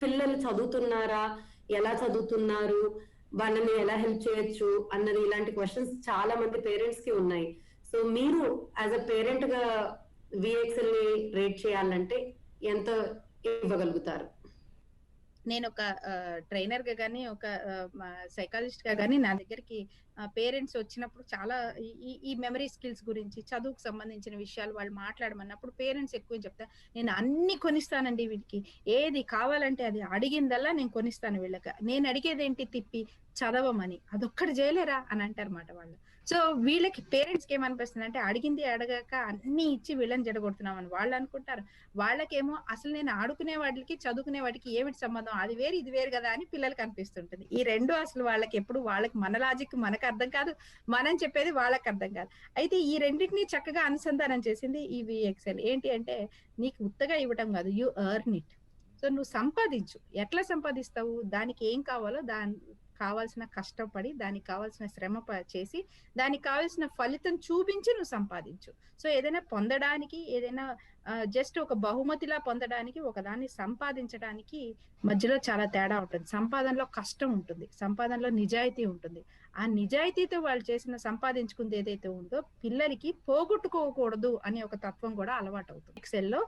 పిల్లలు చదువుతున్నారా? ఎలా చదువుతున్నారు? వాళ్ళని ఎలా హెల్ప్ చేయొచ్చు? అన్నది ఇలాంటి క్వెషన్స్ చాలా మంది పేరెంట్స్ కి ఉన్నాయి. సో మీరు యాజ్ అ పేరెంట్ గా విఎక్స్ఎల్ ని రేట్ చేయాలంటే ఎంత ఇవ్వగలుగుతారు? నేను ఒక ట్రైనర్ గా గానీ, ఒక సైకాలజిస్ట్ గా గానీ నా దగ్గరికి పేరెంట్స్ వచ్చినప్పుడు చాలా ఈ మెమరీ స్కిల్స్ గురించి, చదువుకు సంబంధించిన విషయాలు వాళ్ళు మాట్లాడమన్నప్పుడు పేరెంట్స్ ఎక్కువ చెప్తారు. నేను అన్ని కొనిస్తానండి వీడికి. ఏది కావాలంటే అది అడిగిందల్లా నేను కొనిస్తాను వీళ్ళకి. నేను అడిగేదేంటి తిప్పి చదవమని. అదొక్కటి చేయలేరా అని అంటారన్నమాట వాళ్ళు. సో వీళ్ళకి పేరెంట్స్‌కి ఏమనిపిస్తుందంటే అడిగింది అడగక అన్నీ ఇచ్చి వీళ్ళని జడగొడుతున్నామని వాళ్ళు అనుకుంటారు. వాళ్ళకేమో అసలు నేను ఆడుకునే వాటికి, చదువుకునే వాటికి ఏమిటి సంబంధం? అది వేరు, ఇది వేరు కదా అని పిల్లలకి అనిపిస్తుంటుంది. ఈ రెండు అసలు వాళ్ళకి ఎప్పుడు వాళ్ళకి మన లాజిక్ మనకు అర్థం కాదు. మనం చెప్పేది వాళ్ళకి అర్థం కాదు. అయితే ఈ రెండిటిని చక్కగా అనుసంధానం చేసింది ఈ విఎక్స్ఎల్. ఏంటి అంటే నీకు ఉత్తగా ఇవ్వటం కాదు. You earn it. సో నువ్వు సంపాదించు. ఎట్లా సంపాదిస్తావు? దానికి ఏం కావాలో కావాల్సిన కష్టపడి, దానికి కావాల్సిన శ్రమ చేసి, దానికి కావాల్సిన ఫలితం చూపించి నువ్వు సంపాదించు. సో ఏదైనా పొందడానికి, ఏదైనా జస్ట్ ఒక బహుమతిలా పొందడానికి, ఒకదాన్ని సంపాదించడానికి మధ్యలో చాలా తేడా ఉంటుంది. సంపాదనలో కష్టం ఉంటుంది. సంపాదనలో నిజాయితీ ఉంటుంది. ఆ నిజాయితీతో వాళ్ళు చేసిన సంపాదించుకుంది ఏదైతే ఉందో పిల్లలకి పోగొట్టుకోకూడదు అనే ఒక తత్వం కూడా అలవాటు అవుతుంది. ఎక్సెల్ లో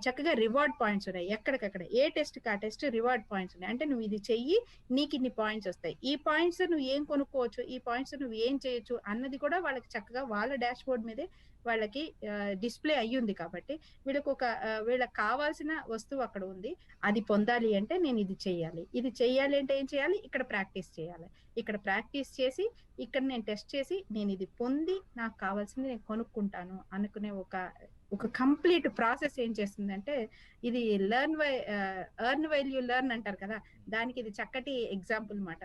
చక్కగా రివార్డ్ పాయింట్స్ ఉన్నాయి. ఎక్కడికక్కడ ఏ టెస్ట్ కి ఆ టెస్ట్ రివార్డ్ పాయింట్స్ ఉన్నాయి. అంటే నువ్వు ఇది చెయ్యి, నీకు ఇన్ని పాయింట్స్ వస్తాయి. ఈ పాయింట్స్ నువ్వు ఏం కొనుక్కోవచ్చు, ఈ పాయింట్స్ నువ్వు ఏం చేయొచ్చు అన్నది కూడా వాళ్ళకి చక్కగా వాళ్ళ డాష్ బోర్డ్ మీదే వాళ్ళకి డిస్ప్లే అయ్యింది కాబట్టి వీళ్ళకి కావాల్సిన వస్తువు అక్కడ ఉంది. అది పొందాలి అంటే నేను ఇది చెయ్యాలి. ఇది చెయ్యాలి అంటే ఏం చేయాలి? ఇక్కడ ప్రాక్టీస్ చేయాలి. ఇక్కడ ప్రాక్టీస్ చేసి, ఇక్కడ నేను టెస్ట్ చేసి, నేను ఇది పొంది నాకు కావాల్సింది నేను కొనుక్కుంటాను అనుకునే ఒక కంప్లీట్ ప్రాసెస్ ఏం చేస్తుందంటే ఇది ఎర్న్ వైల్ యూ లెర్న్ అంటారు కదా, దానికి ఇది చక్కటి ఎగ్జాంపుల్ మాట.